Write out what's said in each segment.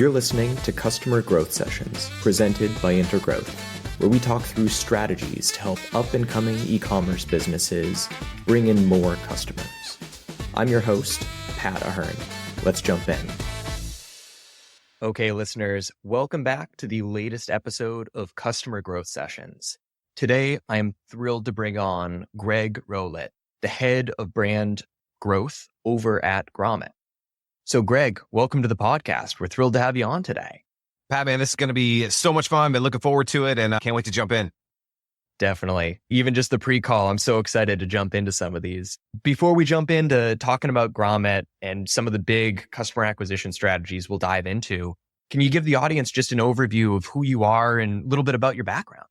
You're listening to Customer Growth Sessions, presented by Intergrowth, where we talk through strategies to help up-and-coming e-commerce businesses bring in more customers. I'm your host, Pat Ahern. Let's jump in. Okay, listeners, welcome back to the latest episode of Customer Growth Sessions. Today, I am thrilled to bring on Greg Rollett, the head of brand growth over at Grommet. So Greg, welcome to the podcast. We're thrilled to have you on today. Pat, man, this is going to be so much fun. Been looking forward to it and I can't wait to jump in. Definitely. Even just the pre-call, I'm so excited to jump into some of these. Before we jump into talking about Grommet and some of the big customer acquisition strategies we'll dive into, can you give the audience just an overview of who you are and a little bit about your background?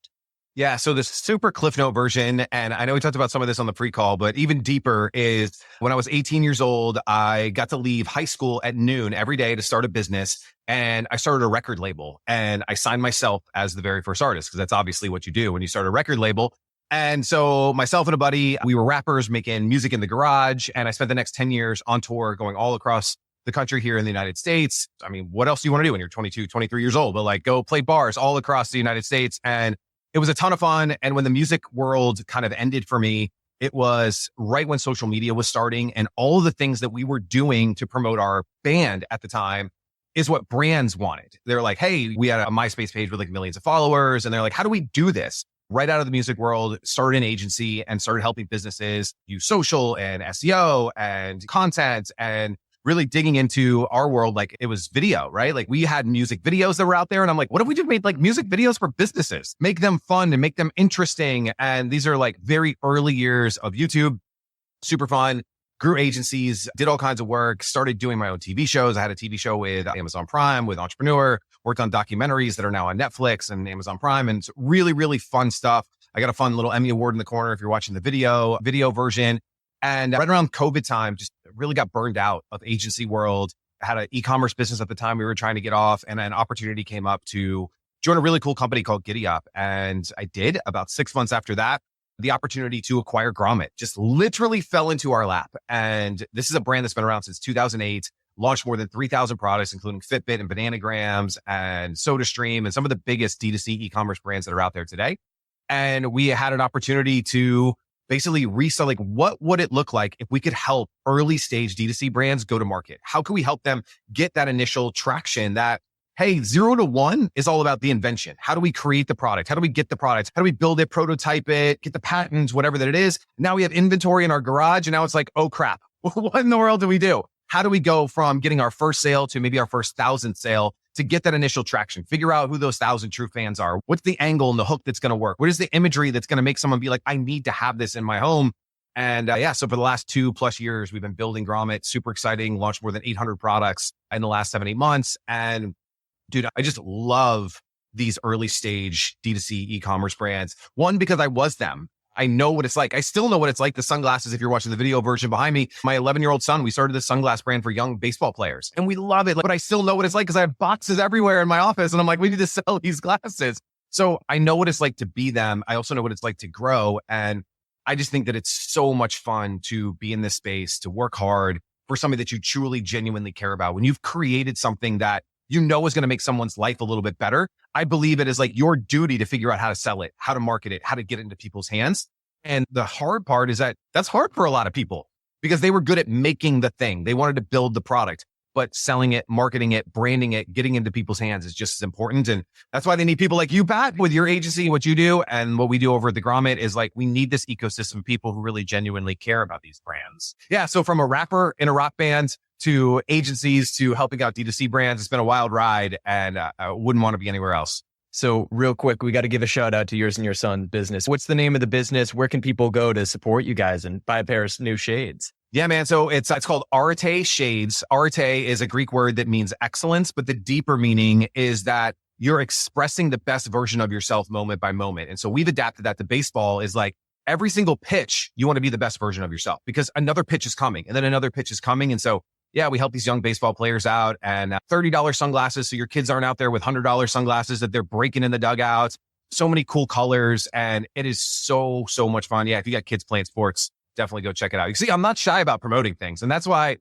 Yeah, so this super Cliff Note version, and I know we talked about some of this on the pre-call, but even deeper is when I was 18 years old, I got to leave high school at noon every day to start a business. And I started a record label and I signed myself as the very first artist, because that's obviously what you do when you start a record label. And so myself and a buddy, we were rappers making music in the garage. And I spent the next 10 years on tour going all across the country here in the United States. I mean, what else do you want to do when you're 22, 23 years old? But like go play bars all across the United States. And it was a ton of fun. And when the music world kind of ended for me, it was right when social media was starting and all the things that we were doing to promote our band at the time is what brands wanted. They're like, hey, we had a MySpace page with like millions of followers. And they're like, how do we do this? Right out of the music world, started an agency and started helping businesses use social and SEO and content and really digging into our world. Like it was video, right? Like we had music videos that were out there. And I'm like, what if we just made like music videos for businesses, make them fun and make them interesting? And these are like very early years of YouTube, super fun. Grew agencies, did all kinds of work, started doing my own TV shows. I had a TV show with Amazon Prime, with Entrepreneur, worked on documentaries that are now on Netflix and Amazon Prime. And it's really, really fun stuff. I got a fun little Emmy Award in the corner if you're watching the video version. And right around COVID time, just really got burned out of agency world. I had an e-commerce business at the time we were trying to get off, and an opportunity came up to join a really cool company called Giddy Up. And I did. About 6 months after that, the opportunity to acquire Grommet just literally fell into our lap. And this is a brand that's been around since 2008, launched more than 3,000 products, including Fitbit and Bananagrams and SodaStream and some of the biggest D2C e-commerce brands that are out there today. And we had an opportunity to basically resell, like, what would it look like if we could help early stage D2C brands go to market? How can we help them get that initial traction that, hey, 0 to 1 is all about the invention. How do we create the product? How do we get the product? How do we build it, prototype it, get the patents, whatever that it is? Now we have inventory in our garage and now it's like, oh crap, what in the world do we do? How do we go from getting our first sale to maybe our first 1,000th sale to get that initial traction? Figure out who those 1,000 true fans are. What's the angle and the hook that's going to work? What is the imagery that's going to make someone be like, I need to have this in my home? And so for the last 2+ years, we've been building Grommet. Super exciting. Launched more than 800 products in the last 7-8 months. And dude, I just love these early stage D2C e-commerce brands. One, because I was them. I know what it's like. I still know what it's like. The sunglasses, if you're watching the video version behind me, my 11-year-old son, we started this sunglass brand for young baseball players and we love it. But I still know what it's like because I have boxes everywhere in my office and I'm like, we need to sell these glasses. So I know what it's like to be them. I also know what it's like to grow. And I just think that it's so much fun to be in this space, to work hard for something that you truly, genuinely care about. When you've created something that you know is going to make someone's life a little bit better, I believe it is like your duty to figure out how to sell it, how to market it, how to get it into people's hands. And the hard part is that that's hard for a lot of people because they were good at making the thing. They wanted to build the product, but selling it, marketing it, branding it, getting into people's hands is just as important. And that's why they need people like you, Pat, with your agency, what you do. And what we do over at the Grommet is like, we need this ecosystem of people who really genuinely care about these brands. Yeah. So from a rapper in a rock band to agencies to helping out D2C brands, it's been a wild ride and I wouldn't want to be anywhere else. So real quick, we got to give a shout out to yours and your son's business. What's the name of the business? Where can people go to support you guys and buy a pair of new shades? Yeah, man. So it's called Arete Shades. Arete is a Greek word that means excellence, but the deeper meaning is that you're expressing the best version of yourself moment by moment. And so we've adapted that to baseball is like every single pitch, you want to be the best version of yourself because another pitch is coming and then another pitch is coming. And so yeah, we help these young baseball players out and $30 sunglasses. So your kids aren't out there with $100 sunglasses that they're breaking in the dugouts. So many cool colors. And it is so much fun. Yeah. If you got kids playing sports, definitely go check it out. You see, I'm not shy about promoting things. And that's why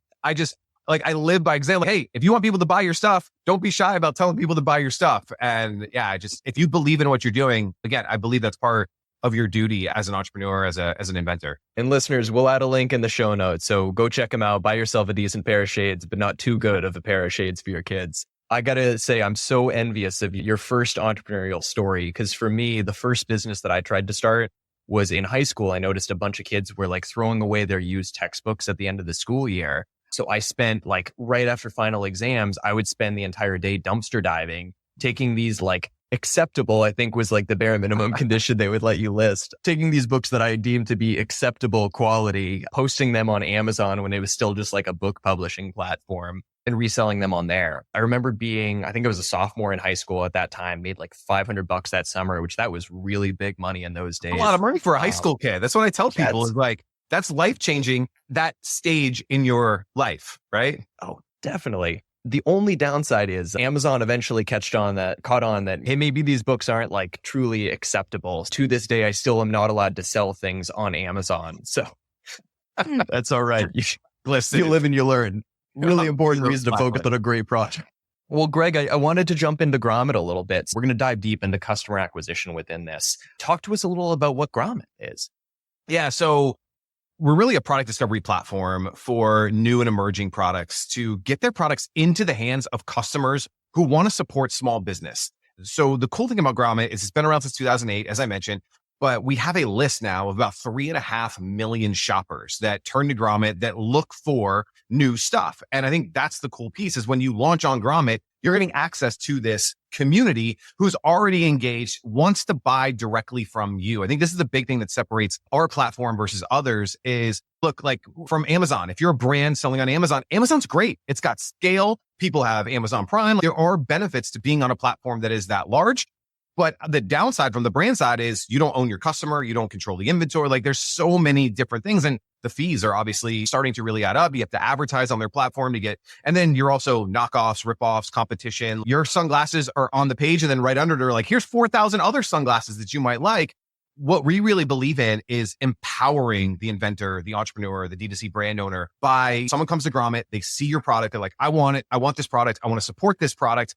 Like I live by example. Like, hey, if you want people to buy your stuff, don't be shy about telling people to buy your stuff. And yeah, if you believe in what you're doing, again, I believe that's part of your duty as an entrepreneur, as an inventor. And listeners, we'll add a link in the show notes. So go check them out. Buy yourself a decent pair of shades, but not too good of a pair of shades for your kids. I got to say, I'm so envious of your first entrepreneurial story, because for me, the first business that I tried to start was in high school. I noticed a bunch of kids were like throwing away their used textbooks at the end of the school year. So I spent like right after final exams, I would spend the entire day dumpster diving, taking these like acceptable, I think was like the bare minimum condition they would let you list, taking these books that I deemed to be acceptable quality, posting them on Amazon when it was still just like a book publishing platform, and reselling them on there. I remember I think I was a sophomore in high school at that time, made like $500 that summer, which that was really big money in those days. A lot of money for a high school kid. That's what I tell people is like, that's life-changing, that stage in your life, right? Oh, definitely. The only downside is Amazon eventually caught on that, hey, maybe these books aren't like truly acceptable. To this day, I still am not allowed to sell things on Amazon. So that's all right. You live and you learn. Really important reason to focus on a great project. Well, Greg, I wanted to jump into Grommet a little bit. We're going to dive deep into customer acquisition within this. Talk to us a little about what Grommet is. Yeah. So we're really a product discovery platform for new and emerging products to get their products into the hands of customers who want to support small business. So the cool thing about Grommet is it's been around since 2008, as I mentioned, but we have a list now of about 3.5 million shoppers that turn to Grommet that look for new stuff. And I think that's the cool piece is when you launch on Grommet, you're getting access to this community who's already engaged, wants to buy directly from you. I think this is the big thing that separates our platform versus others is, look, like from Amazon, if you're a brand selling on Amazon, Amazon's great. It's got scale. People have Amazon Prime. There are benefits to being on a platform that is that large. But the downside from the brand side is you don't own your customer. You don't control the inventory. Like there's so many different things. And the fees are obviously starting to really add up. You have to advertise on their platform to get, and then you're also knockoffs, ripoffs, competition. Your sunglasses are on the page and then right under they're like, here's 4,000 other sunglasses that you might like. What we really believe in is empowering the inventor, the entrepreneur, the D2C brand owner by someone comes to Grommet, they see your product. They're like, I want it. I want this product. I want to support this product.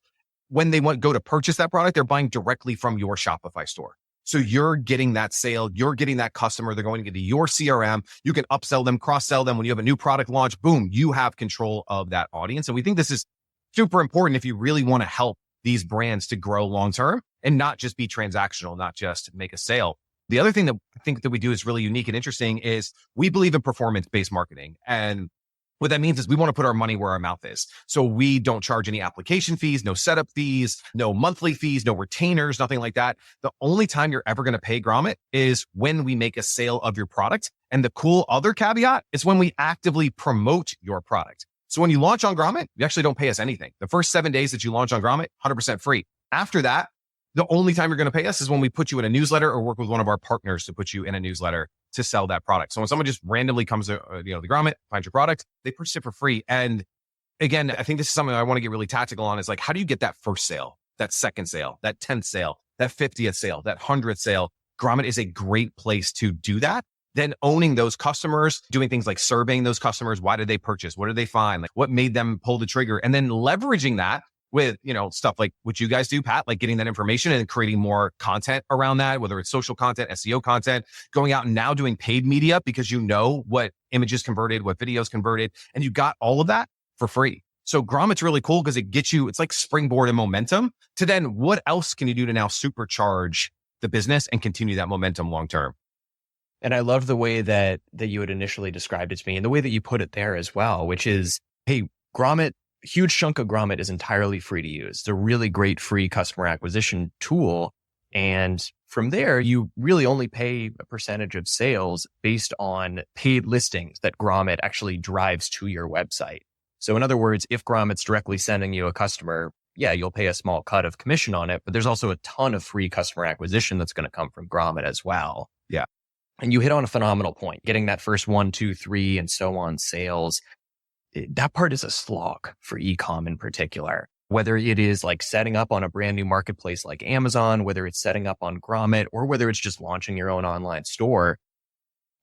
When they go to purchase that product, they're buying directly from your Shopify store. So you're getting that sale, you're getting that customer, they're going to get to your CRM. You can upsell them, cross-sell them. When you have a new product launch, boom, you have control of that audience. And we think this is super important if you really want to help these brands to grow long-term and not just be transactional, not just make a sale. The other thing that I think that we do is really unique and interesting is we believe in performance-based marketing. And what that means is we want to put our money where our mouth is. So we don't charge any application fees, no setup fees, no monthly fees, no retainers, nothing like that. The only time you're ever going to pay Grommet is when we make a sale of your product. And the cool other caveat is when we actively promote your product. So when you launch on Grommet, you actually don't pay us anything. The first 7 days that you launch on Grommet, 100% free. After that, the only time you're going to pay us is when we put you in a newsletter or work with one of our partners to put you in a newsletter to sell that product. So when someone just randomly comes to the Grommet, finds your product, they purchase it for free. And again, I think this is something I want to get really tactical on is like, how do you get that first sale, that second sale, that 10th sale, that 50th sale, that 100th sale? Grommet is a great place to do that. Then owning those customers, doing things like surveying those customers. Why did they purchase? What did they find? Like what made them pull the trigger? And then leveraging that with, stuff like what you guys do, Pat, like getting that information and creating more content around that, whether it's social content, SEO content, going out and now doing paid media because you know what images converted, what videos converted, and you got all of that for free. So Grommet's really cool because it gets you, it's like springboard and momentum to then what else can you do to now supercharge the business and continue that momentum long term? And I love the way that you had initially described it to me and the way that you put it there as well, which is, hey, Grommet, a huge chunk of Grommet is entirely free to use. It's a really great free customer acquisition tool. And from there, you really only pay a percentage of sales based on paid listings that Grommet actually drives to your website. So in other words, if Grommet's directly sending you a customer, yeah, you'll pay a small cut of commission on it, but there's also a ton of free customer acquisition that's going to come from Grommet as well. Yeah. And you hit on a phenomenal point, getting that first 1, 2, 3, and so on sales. That part is a slog for e-com in particular, whether it is like setting up on a brand new marketplace like Amazon, whether it's setting up on Grommet, or whether it's just launching your own online store.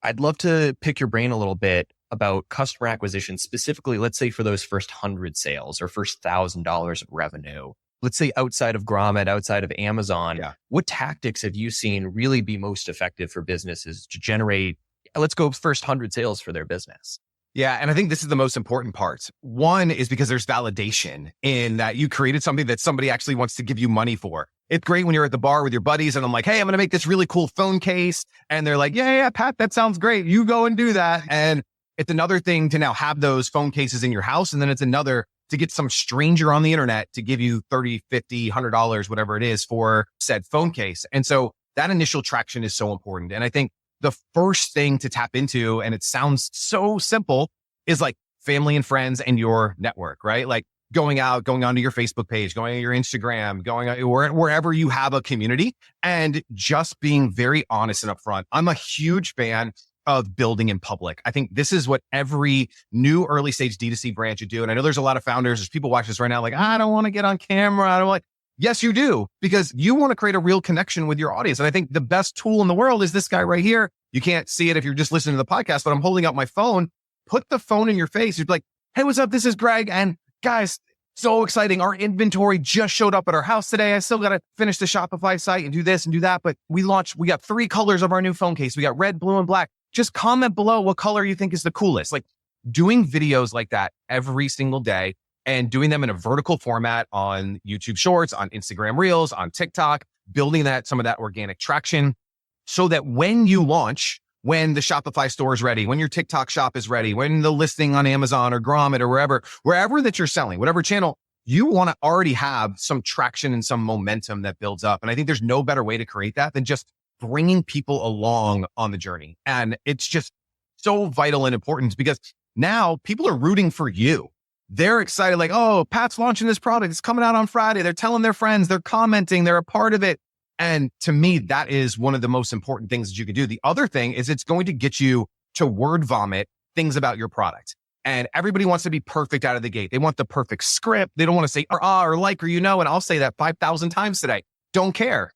I'd love to pick your brain a little bit about customer acquisition, specifically, let's say for those first 100 sales or first $1,000 of revenue, let's say outside of Grommet, outside of Amazon, what tactics have you seen really be most effective for businesses to generate, let's go first 100 sales for their business? Yeah. And I think this is the most important part. One is because there's validation in that you created something that somebody actually wants to give you money for. It's great when you're at the bar with your buddies and I'm like, hey, I'm going to make this really cool phone case. And they're like, yeah, Pat, that sounds great. You go and do that. And it's another thing to now have those phone cases in your house. And then it's another to get some stranger on the internet to give you $30, $50, $100, whatever it is for said phone case. And so that initial traction is so important. And I think the first thing to tap into, and it sounds so simple, is like family and friends and your network, right? Like going onto your Facebook page, going on your Instagram, going wherever you have a community, and just being very honest and upfront. I'm a huge fan of building in public. I think this is what every new early stage D2C brand should do. And I know there's a lot of founders, there's people watching this right now, like, I don't want to get on camera. I don't like, yes, you do, because you want to create a real connection with your audience. And I think the best tool in the world is this guy right here. You can't see it if you're just listening to the podcast, but I'm holding up my phone. Put the phone in your face. You're like, hey, what's up? This is Greg. And guys, so exciting. Our inventory just showed up at our house today. I still got to finish the Shopify site and do this and do that. But we got 3 colors of our new phone case. We got red, blue, and black. Just comment below what color you think is the coolest. Like doing videos like that every single day and doing them in a vertical format on YouTube Shorts, on Instagram Reels, on TikTok, building some of that organic traction so that when you launch, when the Shopify store is ready, when your TikTok shop is ready, when the listing on Amazon or Grommet or wherever that you're selling, whatever channel, you want to already have some traction and some momentum that builds up. And I think there's no better way to create that than just bringing people along on the journey. And it's just so vital and important because now people are rooting for you. They're excited, like, oh, Pat's launching this product. It's coming out on Friday. They're telling their friends, they're commenting, they're a part of it. And to me, that is one of the most important things that you can do. The other thing is it's going to get you to word vomit things about your product. And everybody wants to be perfect out of the gate. They want the perfect script. They don't want to say, or like, or, and I'll say that 5,000 times today. Don't care.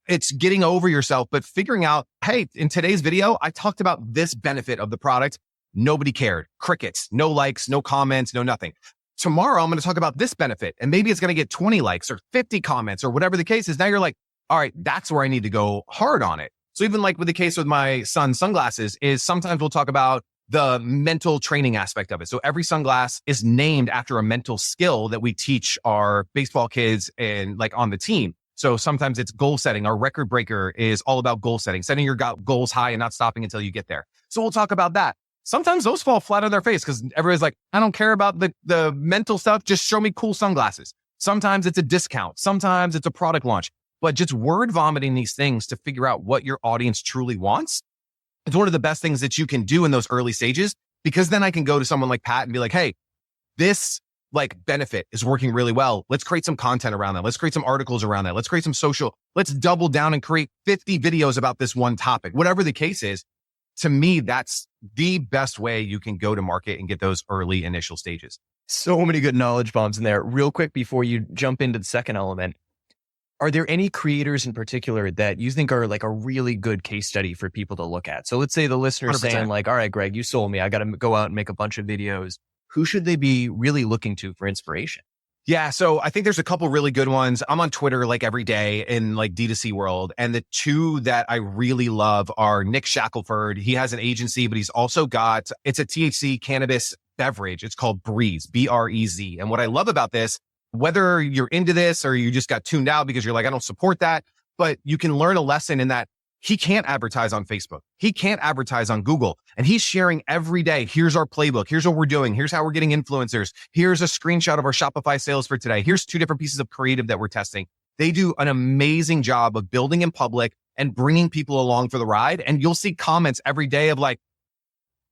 It's getting over yourself, but figuring out, hey, in today's video, I talked about this benefit of the product. Nobody cared. Crickets, no likes, no comments, no nothing. Tomorrow, I'm going to talk about this benefit and maybe it's going to get 20 likes or 50 comments or whatever the case is. Now you're like, all right, that's where I need to go hard on it. So even like with the case with my son's sunglasses is sometimes we'll talk about the mental training aspect of it. So every sunglass is named after a mental skill that we teach our baseball kids and like on the team. So sometimes it's goal setting. Our record breaker is all about goal setting, setting your goals high and not stopping until you get there. So we'll talk about that. Sometimes those fall flat on their face because everybody's like, I don't care about the mental stuff. Just show me cool sunglasses. Sometimes it's a discount. Sometimes it's a product launch. But just word vomiting these things to figure out what your audience truly wants is one of the best things that you can do in those early stages, because then I can go to someone like Pat and be like, hey, this like benefit is working really well. Let's create some content around that. Let's create some articles around that. Let's create some social. Let's double down and create 50 videos about this one topic. Whatever the case is, to me, that's the best way you can go to market and get those early initial stages. So many good knowledge bombs in there. Real quick, before you jump into the second element, are there any creators in particular that you think are like a really good case study for people to look at? So let's say the listener's 100%. saying like, all right, Greg, you sold me. I got to go out and make a bunch of videos. Who should they be really looking to for inspiration? Yeah. So I think there's a couple really good ones. I'm on Twitter like every day in like D2C world. And the two that I really love are Nick Shackelford. He has an agency, but he's also it's a THC cannabis beverage. It's called Breeze, BREZ. And what I love about this, whether you're into this or you just got tuned out because you're like, I don't support that, but you can learn a lesson in that he can't advertise on Facebook. He can't advertise on Google. And he's sharing every day. Here's our playbook. Here's what we're doing. Here's how we're getting influencers. Here's a screenshot of our Shopify sales for today. Here's 2 different pieces of creative that we're testing. They do an amazing job of building in public and bringing people along for the ride. And you'll see comments every day of like,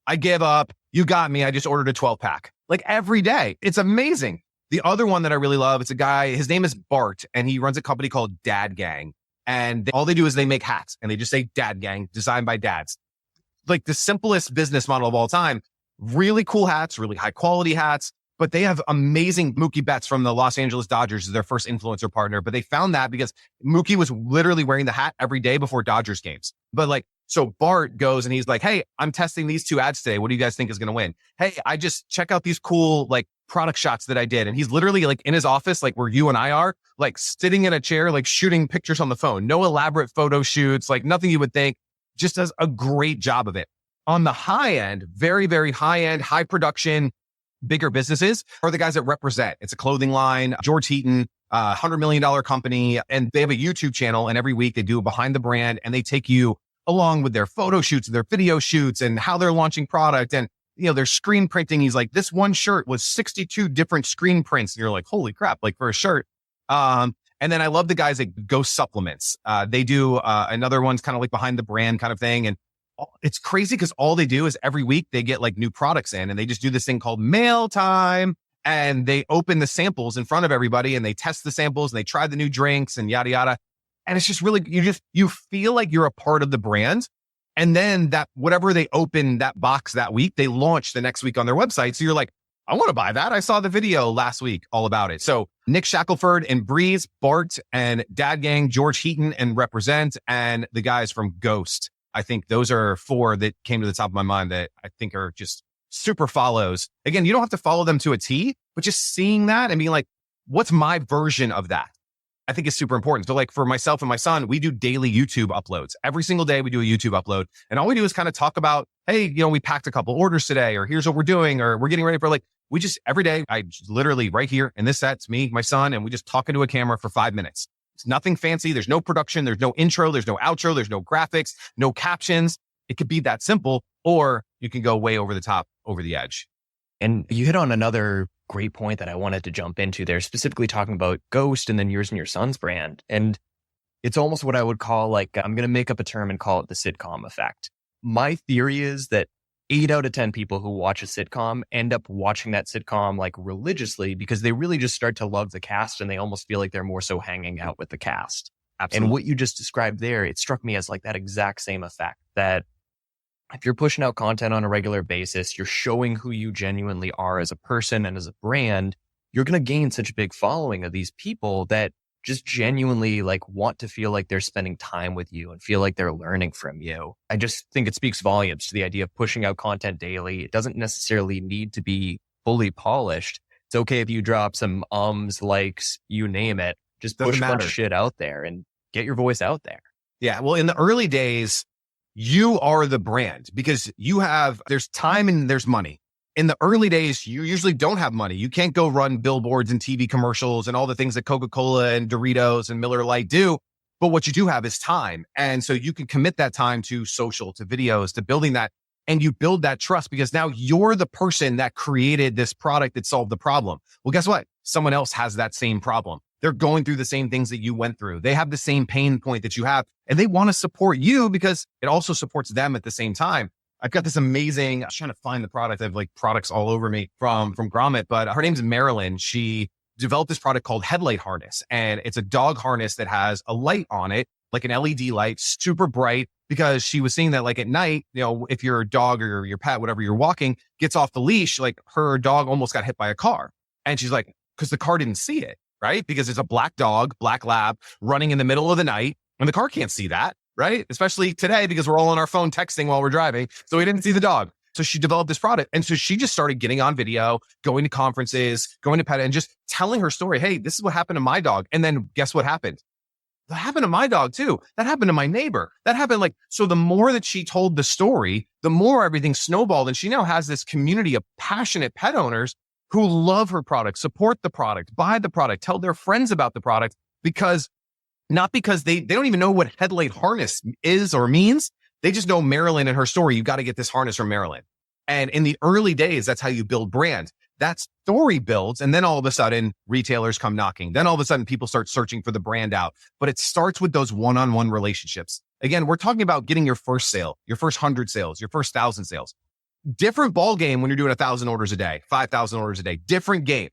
I give up. You got me. I just ordered a 12-pack. Like every day. It's amazing. The other one that I really love, it's a guy, his name is Bart, and he runs a company called Dad Gang. And all they do is they make hats and they just say Dad Gang, designed by dads. Like the simplest business model of all time. Really cool hats, really high quality hats, but they have amazing Mookie Betts from the Los Angeles Dodgers as their first influencer partner. But they found that because Mookie was literally wearing the hat every day before Dodgers games. But like So Bart goes and he's like, hey, I'm testing these 2 ads today. What do you guys think is going to win? Hey, I just check out these cool like product shots that I did. And he's literally like in his office, like where you and I are, like sitting in a chair, like shooting pictures on the phone. No elaborate photo shoots, like nothing you would think. Just does a great job of it. On the high end, very, very high end, high production, bigger businesses are the guys that represent. It's a clothing line, George Heaton, $100 million company, and they have a YouTube channel. And every week they do a behind the brand and they take you along with their photo shoots, their video shoots, and how they're launching product. And, they're screen printing. He's like, this one shirt was 62 different screen prints. And you're like, holy crap, like for a shirt. And then I love the guys at Ghost Supplements. They do another one's kind of like behind the brand kind of thing. And it's crazy because all they do is every week they get like new products in and they just do this thing called mail time. And they open the samples in front of everybody and they test the samples and they try the new drinks and yada, yada. And it's just really, you feel like you're a part of the brand. And then that, whatever they open that box that week, they launch the next week on their website. So you're like, I want to buy that. I saw the video last week all about it. So Nick Shackelford and Breeze, Bart and Dad Gang, George Heaton and Represent, and the guys from Ghost. I think those are 4 that came to the top of my mind that I think are just super follows. Again, you don't have to follow them to a T, but just seeing that and being like, what's my version of that? I think is super important. So like for myself and my son, we do daily YouTube uploads. Every single day we do a YouTube upload. And all we do is kind of talk about, hey, we packed a couple orders today, or here's what we're doing, or we're getting ready for like, we just every day, I just literally right here in this set, it's me, my son, and we just talk into a camera for 5 minutes. It's nothing fancy. There's no production. There's no intro. There's no outro. There's no graphics, no captions. It could be that simple, or you can go way over the top, over the edge. And you hit on another great point that I wanted to jump into there, specifically talking about Ghost and then yours and your son's brand. And it's almost what I would call like, I'm going to make up a term and call it the sitcom effect. My theory is that 8 out of 10 people who watch a sitcom end up watching that sitcom like religiously because they really just start to love the cast and they almost feel like they're more so hanging out with the cast. Absolutely. And what you just described there, it struck me as like that exact same effect, that if you're pushing out content on a regular basis, you're showing who you genuinely are as a person and as a brand, you're going to gain such a big following of these people that just genuinely like want to feel like they're spending time with you and feel like they're learning from you. I just think it speaks volumes to the idea of pushing out content daily. It doesn't necessarily need to be fully polished. It's okay if you drop some likes, you name it. Just push a bunch of shit out there and get your voice out there. Yeah. Well, in the early days, you are the brand because there's time and there's money. In the early days, you usually don't have money. You can't go run billboards and TV commercials and all the things that Coca-Cola and Doritos and Miller Lite do. But what you do have is time. And so you can commit that time to social, to videos, to building that. And you build that trust because now you're the person that created this product that solved the problem. Well, guess what? Someone else has that same problem. They're going through the same things that you went through. They have the same pain point that you have, and they want to support you because it also supports them at the same time. I've got this amazing, I was trying to find the product. I have like products all over me from Grommet, but her name's Marilyn. She developed this product called Headlight Harness, and it's a dog harness that has a light on it, like an LED light, super bright, because she was seeing that like at night, if your dog or your pet, whatever you're walking, gets off the leash, like her dog almost got hit by a car. And she's like, because the car didn't see it. Right? Because it's a black dog, black lab running in the middle of the night and the car can't see that, right? Especially today because we're all on our phone texting while we're driving. So we didn't see the dog. So she developed this product. And so she just started getting on video, going to conferences, going to pet and just telling her story. Hey, this is what happened to my dog. And then guess what happened? That happened to my dog too. That happened to my neighbor. That happened so the more that she told the story, the more everything snowballed. And she now has this community of passionate pet owners who love her product, support the product, buy the product, tell their friends about the product, not because they don't even know what Headlight Harness is or means. They just know Marilyn and her story. You got to get this harness from Marilyn. And in the early days, that's how you build brand. That story builds. And then all of a sudden retailers come knocking. Then all of a sudden people start searching for the brand out. But it starts with those one-on-one relationships. Again, we're talking about getting your first sale, your first 100 sales, your first 1,000 sales. Different ball game when you're doing 1,000 orders a day, 5,000 orders a day, different game.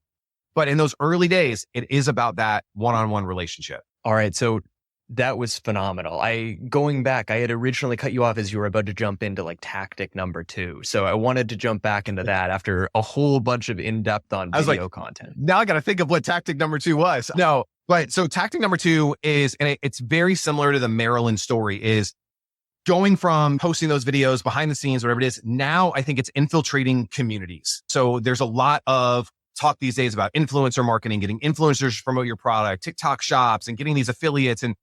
But in those early days, it is about that one-on-one relationship. All right. So that was phenomenal. Going back, I had originally cut you off as you were about to jump into like tactic number 2. So I wanted to jump back into that after a whole bunch of in-depth on video content. Now I got to think of what tactic number 2 was. No, but so tactic number 2 is, and it's very similar to the Maryland story, is going from posting those videos behind the scenes, whatever it is, now I think it's infiltrating communities. So there's a lot of talk these days about influencer marketing, getting influencers to promote your product, TikTok shops, and getting these affiliates. And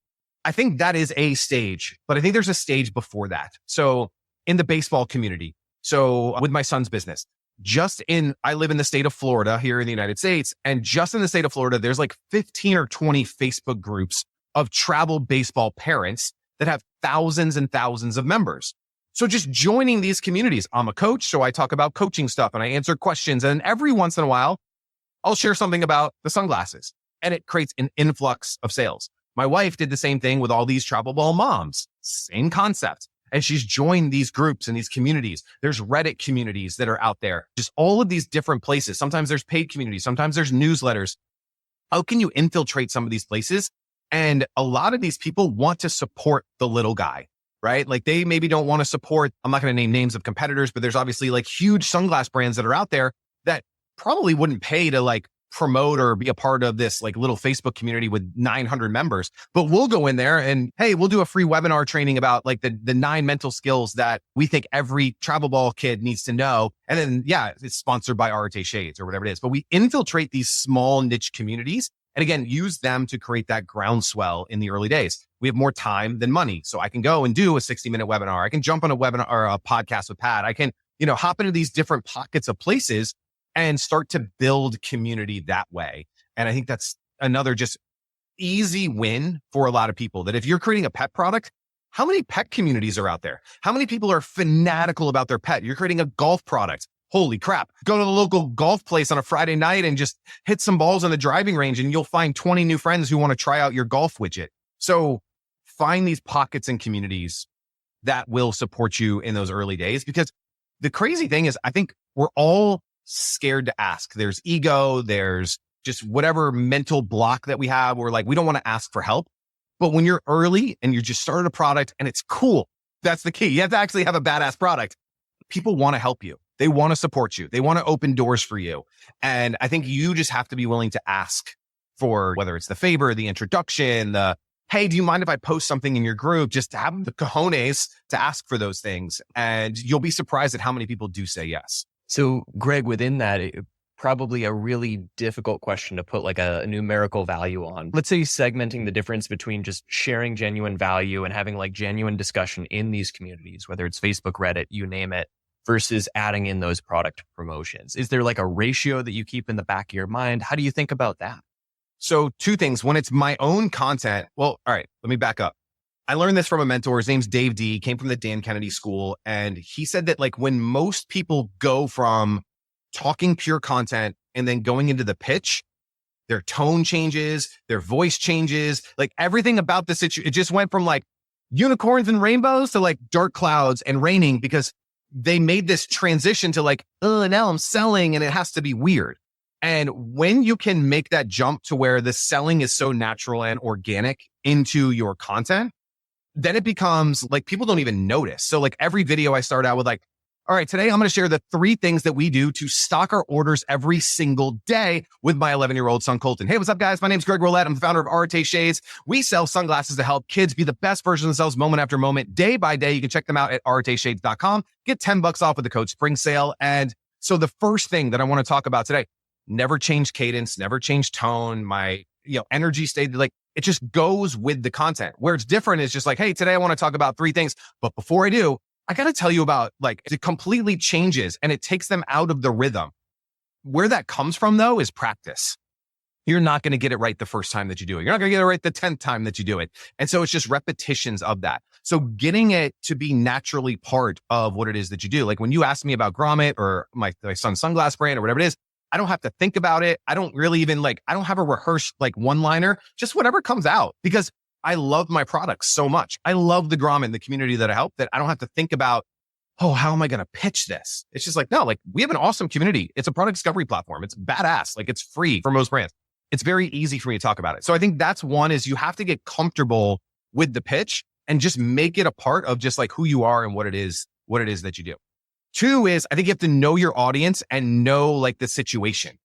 I think that is a stage, but I think there's a stage before that. So in the baseball community, so with my son's business, I live in the state of Florida here in the United States. And just in the state of Florida, there's like 15 or 20 Facebook groups of travel baseball parents that have thousands and thousands of members. So just joining these communities, I'm a coach, so I talk about coaching stuff and I answer questions. And every once in a while, I'll share something about the sunglasses and it creates an influx of sales. My wife did the same thing with all these travel ball moms, same concept. And she's joined these groups and these communities. There's Reddit communities that are out there, just all of these different places. Sometimes there's paid communities. Sometimes there's newsletters. How can you infiltrate some of these places? And a lot of these people want to support the little guy, right? Like they maybe don't want to support, I'm not going to name names of competitors, but there's obviously like huge sunglass brands that are out there that probably wouldn't pay to like promote or be a part of this like little Facebook community with 900 members, but we'll go in there and hey, we'll do a free webinar training about like the 9 mental skills that we think every travel ball kid needs to know. And then, yeah, it's sponsored by Arte Shades or whatever it is, but we infiltrate these small niche communities and again, use them to create that groundswell in the early days. We have more time than money. So I can go and do a 60-minute webinar. I can jump on a webinar or a podcast with Pat. I can, hop into these different pockets of places and start to build community that way. And I think that's another just easy win for a lot of people that if you're creating a pet product, how many pet communities are out there? How many people are fanatical about their pet? You're creating a golf product. Holy crap. Go to the local golf place on a Friday night and just hit some balls on the driving range and you'll find 20 new friends who want to try out your golf widget. So find these pockets and communities that will support you in those early days. Because the crazy thing is, I think we're all scared to ask. There's ego, there's just whatever mental block that we have. We're like, we don't want to ask for help. But when you're early and you just started a product and it's cool, that's the key. You have to actually have a badass product. People want to help you. They want to support you. They want to open doors for you. And I think you just have to be willing to ask for whether it's the favor, the introduction, hey, do you mind if I post something in your group? Just to have the cojones to ask for those things. And you'll be surprised at how many people do say yes. So Greg, within that, probably a really difficult question to put like a numerical value on. Let's say segmenting the difference between just sharing genuine value and having like genuine discussion in these communities, whether it's Facebook, Reddit, you name it, versus adding in those product promotions. Is there like a ratio that you keep in the back of your mind? How do you think about that? So 2 things. When it's my own content, well, all right, let me back up. I learned this from a mentor. His name's Dave D, came from the Dan Kennedy School. And he said that like when most people go from talking pure content and then going into the pitch, their tone changes, their voice changes, like everything about the situation. It just went from like unicorns and rainbows to like dark clouds and raining because they made this transition to like, oh, now I'm selling and it has to be weird. And when you can make that jump to where the selling is so natural and organic into your content, then it becomes like people don't even notice. So like every video I start out with like, all right, today I'm going to share the 3 things that we do to stock our orders every single day with my 11-year-old son, Colton. Hey, what's up, guys? My name's Greg Rollett. I'm the founder of Arte Shades. We sell sunglasses to help kids be the best version of themselves moment after moment, day by day. You can check them out at arteshades.com. Get $10 off with the code Spring Sale. And so the first thing that I want to talk about today, never change cadence, never change tone. My energy stayed like, it just goes with the content. Where it's different is just like, hey, today I want to talk about 3 things. But before I do, I got to tell you about like, it completely changes and it takes them out of the rhythm. Where that comes from though is practice. You're not going to get it right the first time that you do it. You're not going to get it right the 10th time that you do it. And so it's just repetitions of that. So getting it to be naturally part of what it is that you do. Like when you ask me about Grommet or my son's sunglass brand or whatever it is, I don't have to think about it. I don't really even I don't have a rehearsed one-liner, just whatever comes out because I love my products so much. I love the Grommet and the community that I help that I don't have to think about, oh, how am I going to pitch this? It's just like, no, we have an awesome community. It's a product discovery platform. It's badass. It's free for most brands. It's very easy for me to talk about it. So I think that's one is you have to get comfortable with the pitch and just make it a part of just who you are and what it is that you do. 2 is I think you have to know your audience and know the situation.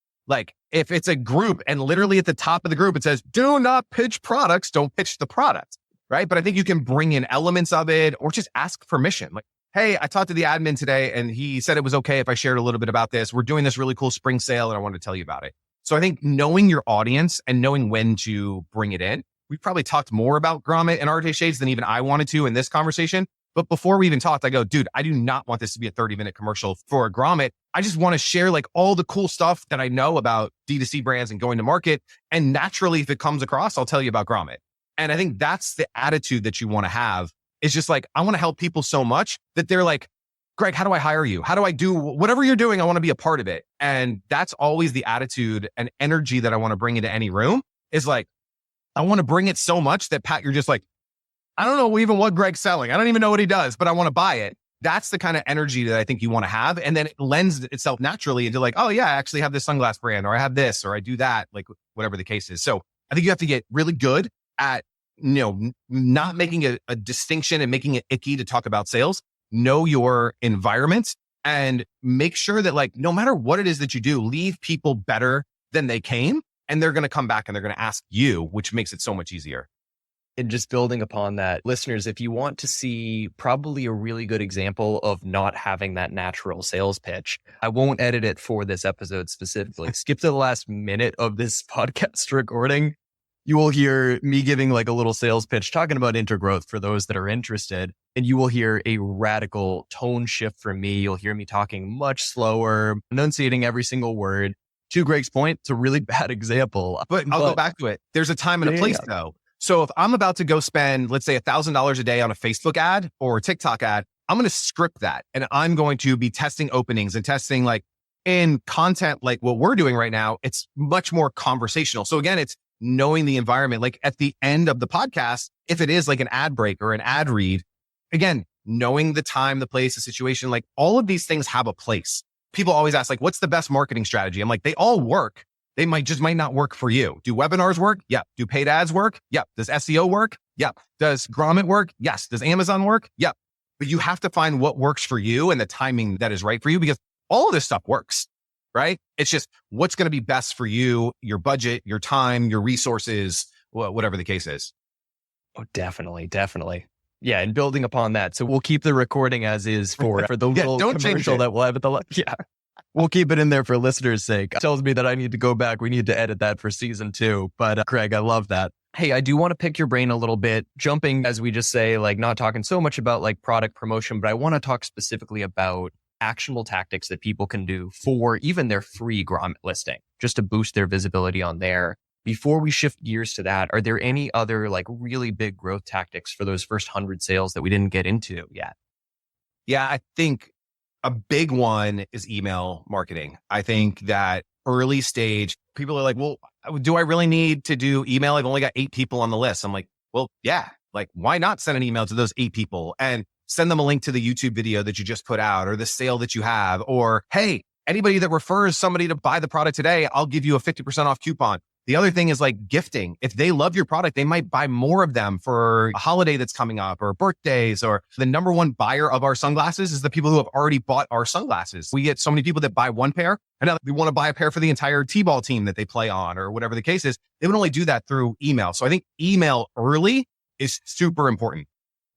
If it's a group and literally at the top of the group, it says, do not pitch products, don't pitch the product. right? But I think you can bring in elements of it or just ask permission. Like, hey, I talked to the admin today and he said it was okay if I shared a little bit about this. We're doing this really cool spring sale and I wanted to tell you about it. So I think knowing your audience and knowing when to bring it in, we probably talked more about Grommet and Arte Shades than even I wanted to in this conversation. But before we even talked, I go, dude, I do not want this to be a 30-minute commercial for a Grommet. I just want to share like all the cool stuff that I know about D2C brands and going to market. And naturally, if it comes across, I'll tell you about Grommet. And I think that's the attitude that you want to have. It's just like, I want to help people so much that they're like, Greg, how do I hire you? How do I do whatever you're doing? I want to be a part of it. And that's always the attitude and energy that I want to bring into any room is like, I want to bring it so much that Pat, you're just like, I don't know even what Greg's selling. I don't even know what he does, but I want to buy it. That's the kind of energy that I think you want to have. And then it lends itself naturally into like, oh yeah, I actually have this sunglass brand or I have this or I do that, like whatever the case is. So I think you have to get really good at, not making a distinction and making it icky to talk about sales. Know your environment and make sure that like, no matter what it is that you do, leave people better than they came. And they're going to come back and they're going to ask you, which makes it so much easier. And just building upon that, listeners, if you want to see probably a really good example of not having that natural sales pitch, I won't edit it for this episode specifically. Skip to the last minute of this podcast recording. You will hear me giving like a little sales pitch talking about Intergrowth for those that are interested. And you will hear a radical tone shift from me. You'll hear me talking much slower, enunciating every single word. To Greg's point, it's a really bad example. But I'll go back to it. There's a time and a place though. So if I'm about to go spend, let's say $1,000 a day on a Facebook ad or a TikTok ad, I'm going to script that. And I'm going to be testing openings and testing like in content, like what we're doing right now, it's much more conversational. So again, it's knowing the environment, like at the end of the podcast, if it is like an ad break or an ad read, again, knowing the time, the place, the situation, like all of these things have a place. People always ask like, what's the best marketing strategy? I'm like, they all work. They might not work for you. Do webinars work? Yep. Do paid ads work? Yep. Does SEO work? Yep. Does Grommet work? Yes. Does Amazon work? Yep. But you have to find what works for you and the timing that is right for you because all of this stuff works, right? It's just what's going to be best for you, your budget, your time, your resources, whatever the case is. Oh, definitely. Definitely. Yeah. And building upon that. So we'll keep the recording as is for the little commercial that we'll have at the yeah. We'll keep it in there for listeners' sake. It tells me that I need to go back. We need to edit that for season 2. But Craig, I love that. Hey, I do want to pick your brain a little bit, jumping, as we just say, like not talking so much about like product promotion, but I want to talk specifically about actionable tactics that people can do for even their free Grommet listing, just to boost their visibility on there. Before we shift gears to that, are there any other like really big growth tactics for those first 100 sales that we didn't get into yet? Yeah, I think a big one is email marketing. I think that early stage, people are like, well, do I really need to do email? I've only got 8 people on the list. I'm like, well, yeah, like why not send an email to those 8 people and send them a link to the YouTube video that you just put out or the sale that you have, or, hey, anybody that refers somebody to buy the product today, I'll give you a 50% off coupon. The other thing is like gifting. If they love your product, they might buy more of them for a holiday that's coming up or birthdays. Or the number one buyer of our sunglasses is the people who have already bought our sunglasses. We get so many people that buy one pair and now they want to buy a pair for the entire T-ball team that they play on or whatever the case is. They would only do that through email. So I think email early is super important.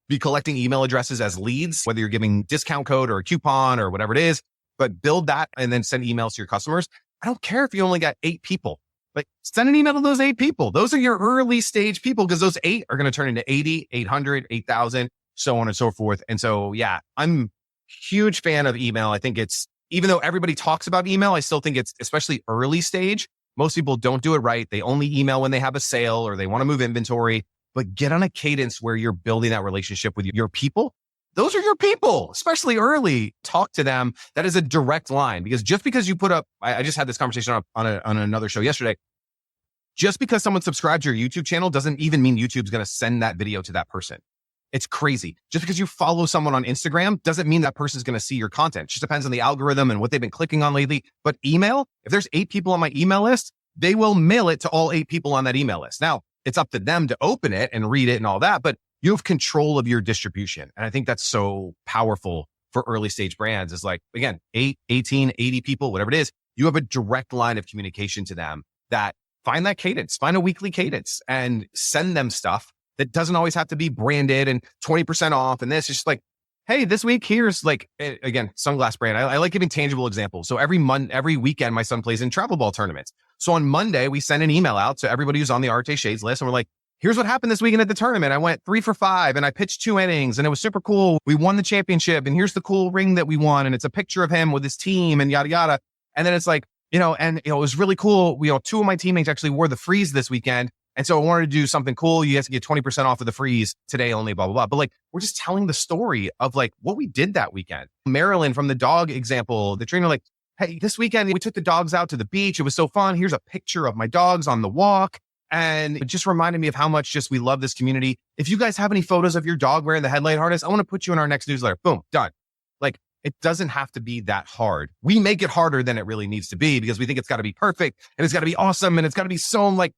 Be collecting email addresses as leads, whether you're giving discount code or a coupon or whatever it is, but build that and then send emails to your customers. I don't care if you only got 8 people. Like send an email to those 8 people. Those are your early stage people because those 8 are going to turn into 80, 800, 8,000, so on and so forth. And so, yeah, I'm a huge fan of email. I think it's, even though everybody talks about email, I still think it's especially early stage. Most people don't do it right. They only email when they have a sale or they want to move inventory, but get on a cadence where you're building that relationship with your people. Those are your people, especially early. Talk to them. That is a direct line because just because you put up, I just had this conversation on another show yesterday. Just because someone subscribed to your YouTube channel doesn't even mean YouTube's going to send that video to that person. It's crazy. Just because you follow someone on Instagram doesn't mean that person's going to see your content. It just depends on the algorithm and what they've been clicking on lately. But email, if there's 8 people on my email list, they will mail it to all 8 people on that email list. Now, it's up to them to open it and read it and all that, but you have control of your distribution. And I think that's so powerful for early stage brands is like, again, 8, 18, 80 people, whatever it is, you have a direct line of communication to them that find that cadence, find a weekly cadence and send them stuff that doesn't always have to be branded and 20% off and this. It's just like, hey, this week here's like, again, sunglass brand. I like giving tangible examples. So every weekend, my son plays in travel ball tournaments. So on Monday, we send an email out to everybody who's on the Arte Shades list. And we're like, here's what happened this weekend at the tournament. I went 3 for 5 and I pitched 2 innings and it was super cool. We won the championship and here's the cool ring that we won. And it's a picture of him with his team and yada, yada. And then it's like, it was really cool. 2 of my teammates actually wore the freeze this weekend. And so I wanted to do something cool. You guys can get 20% off of the freeze today only, blah, blah, blah. But like, we're just telling the story of like what we did that weekend. Marilyn from the dog example, the trainer, like, hey, this weekend we took the dogs out to the beach. It was so fun. Here's a picture of my dogs on the walk. And it just reminded me of how much just we love this community. If you guys have any photos of your dog wearing the headlight harness, I want to put you in our next newsletter. Boom, done. Like, it doesn't have to be that hard. We make it harder than it really needs to be because we think it's got to be perfect and it's got to be awesome and it's got to be so like,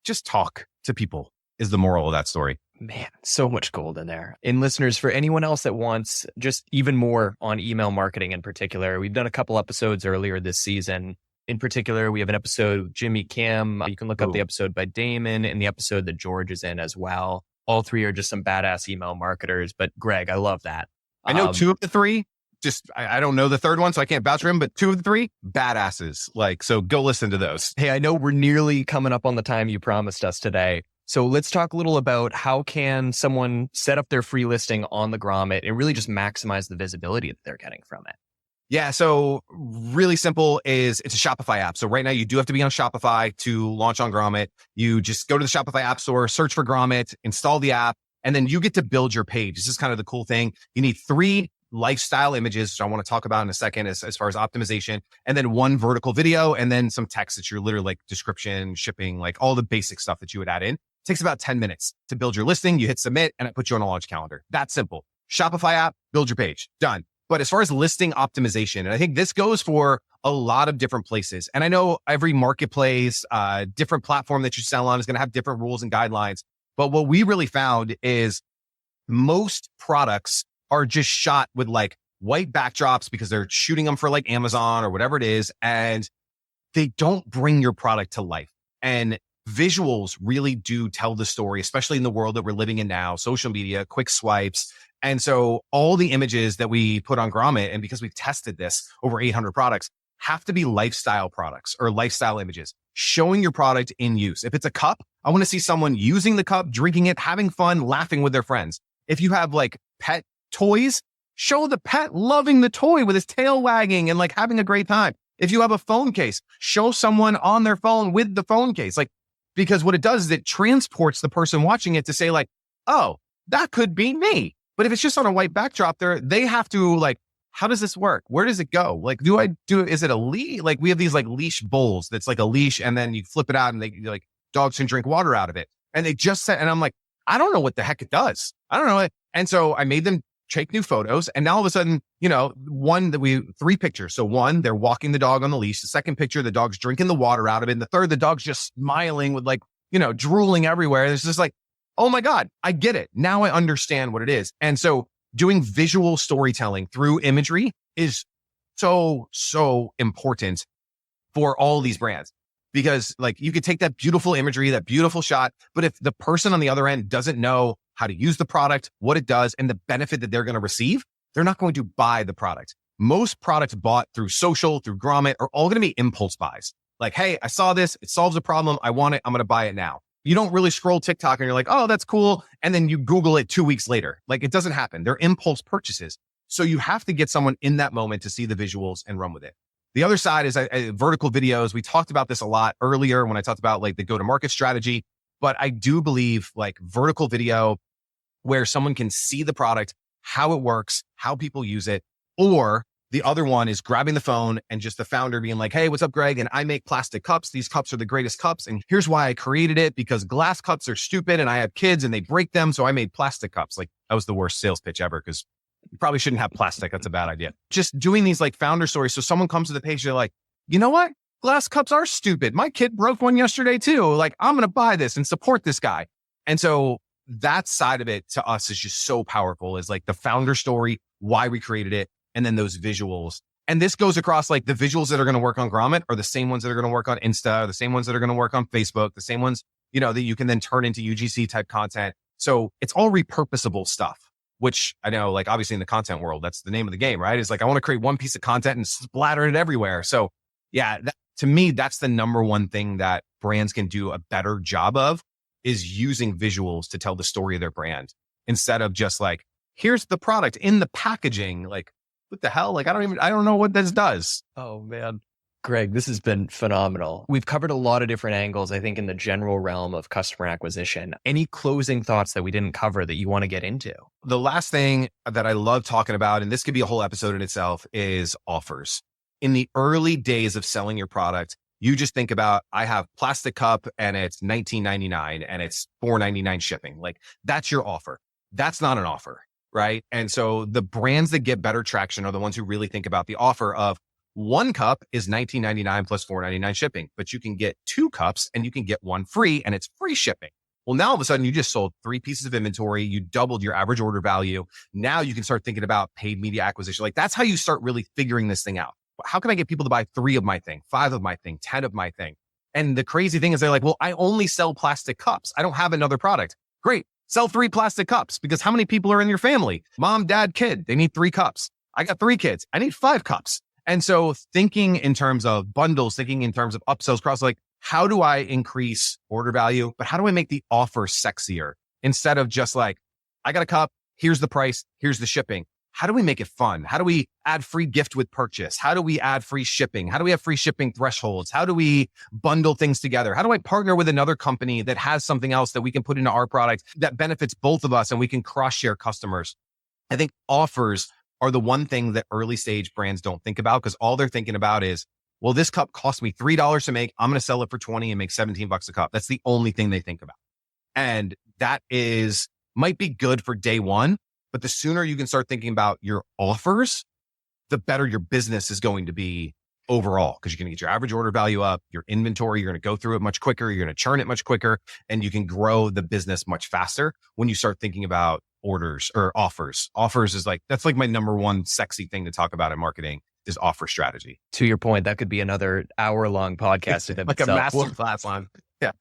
just talk to people is the moral of that story. Man, so much gold in there. And listeners, for anyone else that wants just even more on email marketing in particular, we've done a couple episodes earlier this season. In particular, we have an episode with Jimmy Kim. You can look up the episode by Damon and the episode that George is in as well. All 3 are just some badass email marketers. But Greg, I love that. I know 2 of the 3. I don't know the third one, so I can't vouch for him, but 2 of the 3, badasses. Like, so go listen to those. Hey, I know we're nearly coming up on the time you promised us today. So let's talk a little about how can someone set up their free listing on the Grommet and really just maximize the visibility that they're getting from it. Yeah, so really simple is it's a Shopify app. So right now you do have to be on Shopify to launch on Grommet. You just go to the Shopify app store, search for Grommet, install the app, and then you get to build your page. This is kind of the cool thing. You need 3 lifestyle images, which I want to talk about in a second as far as optimization, and then 1 vertical video, and then some text that you're literally like description, shipping, like all the basic stuff that you would add in. It takes about 10 minutes to build your listing. You hit submit and it puts you on a launch calendar. That's simple. Shopify app, build your page, done. But as far as listing optimization, and I think this goes for a lot of different places. And I know every marketplace, different platform that you sell on is going to have different rules and guidelines. But what we really found is most products are just shot with like white backdrops because they're shooting them for like Amazon or whatever it is. And they don't bring your product to life. And visuals really do tell the story, especially in the world that we're living in now, social media, quick swipes. And so all the images that we put on Grommet, and because we've tested this over 800 products, have to be lifestyle products or lifestyle images, showing your product in use. If it's a cup, I want to see someone using the cup, drinking it, having fun, laughing with their friends. If you have like pet toys, show the pet loving the toy with his tail wagging and like having a great time. If you have a phone case, show someone on their phone with the phone case. Like, because what it does is it transports the person watching it to say like, oh, that could be me. But if it's just on a white backdrop there, they have to like, how does this work? Where does it go? Like, is it a leash? Like we have these like leash bowls that's like a leash and then you flip it out and they like dogs can drink water out of it. And they just said, and I'm like, I don't know what the heck it does. I don't know. And so I made them take new photos. And now all of a sudden, 3 pictures. So 1, they're walking the dog on the leash. The second picture, the dog's drinking the water out of it. And the third, the dog's just smiling with like, drooling everywhere. It's just like, oh my God, I get it. Now I understand what it is. And so doing visual storytelling through imagery is so, so important for all these brands. Because like you could take that beautiful imagery, that beautiful shot, but if the person on the other end doesn't know how to use the product, what it does, and the benefit that they're going to receive, they're not going to buy the product. Most products bought through social, through Grommet, are all going to be impulse buys. Like, hey, I saw this. It solves a problem. I want it. I'm going to buy it now. You don't really scroll TikTok and you're like, oh, that's cool. And then you Google it 2 weeks later. Like it doesn't happen. They're impulse purchases. So you have to get someone in that moment to see the visuals and run with it. The other side is vertical videos. We talked about this a lot earlier when I talked about like the go-to-market strategy, but I do believe like vertical video where someone can see the product, how it works, how people use it. Or the other one is grabbing the phone and just the founder being like, hey, what's up, Greg? And I make plastic cups. These cups are the greatest cups. And here's why I created it, because glass cups are stupid and I have kids and they break them. So I made plastic cups. Like that was the worst sales pitch ever because you probably shouldn't have plastic. That's a bad idea. Just doing these like founder stories. So someone comes to the page, they're like, you know what? Glass cups are stupid. My kid broke one yesterday too. Like I'm going to buy this and support this guy. And so that side of it to us is just so powerful, is like the founder story, why we created it, and then those visuals. And this goes across like the visuals that are going to work on Grommet are the same ones that are going to work on Insta, or the same ones that are going to work on Facebook, the same ones that you can then turn into UGC type content. So it's all repurposable stuff, which I know, like obviously in the content world, that's the name of the game, right? It's like, I want to create one piece of content and splatter it everywhere. So yeah, to me, that's the number one thing that brands can do a better job of, is using visuals to tell the story of their brand instead of just like, here's the product in the packaging. Like, what the hell? Like, I don't know what this does. Oh man. Greg, this has been phenomenal. We've covered a lot of different angles, I think, in the general realm of customer acquisition. Any closing thoughts that we didn't cover that you want to get into? The last thing that I love talking about, and this could be a whole episode in itself, is offers. In the early days of selling your product, you just think about, I have plastic cup and it's $19.99 and it's $4.99 shipping. Like, that's your offer. That's not an offer, right? And so the brands that get better traction are the ones who really think about the offer of, one cup is $19.99 plus $4.99 shipping, but you can get 2 cups and you can get 1 free and it's free shipping. Well, now all of a sudden you just sold 3 pieces of inventory. You doubled your average order value. Now you can start thinking about paid media acquisition. Like, that's how you start really figuring this thing out. How can I get people to buy 3 of my thing, 5 of my thing, 10 of my thing? And the crazy thing is they're like, well, I only sell plastic cups. I don't have another product. Great. Sell 3 plastic cups, because how many people are in your family? Mom, dad, kid. They need 3 cups. I got 3 kids. I need 5 cups. And so thinking in terms of bundles, thinking in terms of upsells, cross, like, how do I increase order value? But how do I make the offer sexier instead of just like, I got a cup, here's the price, here's the shipping. How do we make it fun? How do we add free gift with purchase? How do we add free shipping? How do we have free shipping thresholds? How do we bundle things together? How do I partner with another company that has something else that we can put into our product that benefits both of us and we can cross share customers? I think offers are the one thing that early stage brands don't think about, because all they're thinking about is, well, this cup cost me $3 to make. I'm going to sell it for 20 and make 17 bucks a cup. That's the only thing they think about. And that might be good for day one, but the sooner you can start thinking about your offers, the better your business is going to be overall, because you're going to get your average order value up, your inventory, you're going to go through it much quicker, you're going to churn it much quicker, and you can grow the business much faster when you start thinking about orders or offers. Offers is like, that's like my number one sexy thing to talk about in marketing, is offer strategy. To your point, that could be another hour-long podcast. Like a master class on. Yeah.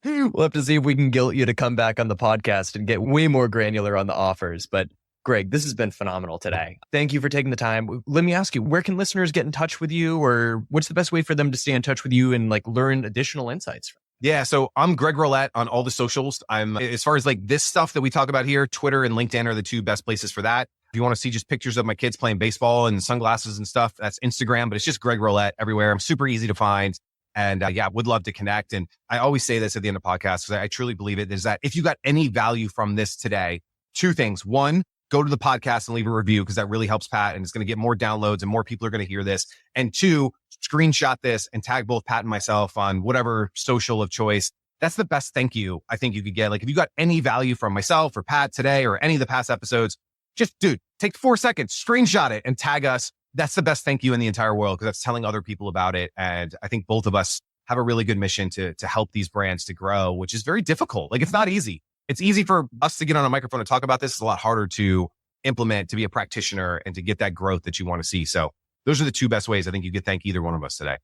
We'll have to see if we can guilt you to come back on the podcast and get way more granular on the offers. But Greg, this has been phenomenal today. Thank you for taking the time. Let me ask you, where can listeners get in touch with you, or what's the best way for them to stay in touch with you and like learn additional insights? Yeah. So I'm Greg Rollett on all the socials. As far as like this stuff that we talk about here, Twitter and LinkedIn are the 2 best places for that. If you want to see just pictures of my kids playing baseball and sunglasses and stuff, that's Instagram, but it's just Greg Rollett everywhere. I'm super easy to find. And would love to connect. And I always say this at the end of podcasts, because I truly believe it, is that if you got any value from this today, 2 things. 1, go to the podcast and leave a review, because that really helps Pat and it's going to get more downloads and more people are going to hear this. And 2, screenshot this and tag both Pat and myself on whatever social of choice. That's the best thank you I think you could get. Like, if you got any value from myself or Pat today or any of the past episodes, just take 4 seconds, screenshot it and tag us. That's the best thank you in the entire world, because that's telling other people about it. And I think both of us have a really good mission to help these brands to grow, which is very difficult. Like, it's not easy. It's easy for us to get on a microphone and talk about this. It's a lot harder to implement, to be a practitioner, and to get that growth that you want to see. So those are the 2 best ways I think you could thank either one of us today.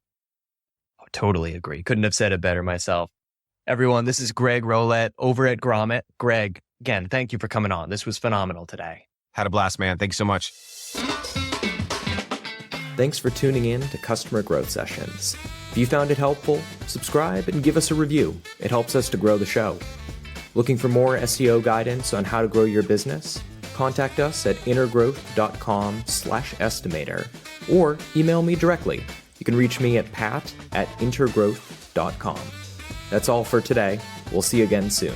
Oh, totally agree. Couldn't have said it better myself. Everyone, this is Greg Rollett over at Grommet. Greg, again, thank you for coming on. This was phenomenal today. Had a blast, man. Thank you so much. Thanks for tuning in to Customer Growth Sessions. If you found it helpful, subscribe and give us a review. It helps us to grow the show. Looking for more SEO guidance on how to grow your business? Contact us at intergrowth.com/estimator or email me directly. You can reach me at pat@intergrowth.com. That's all for today. We'll see you again soon.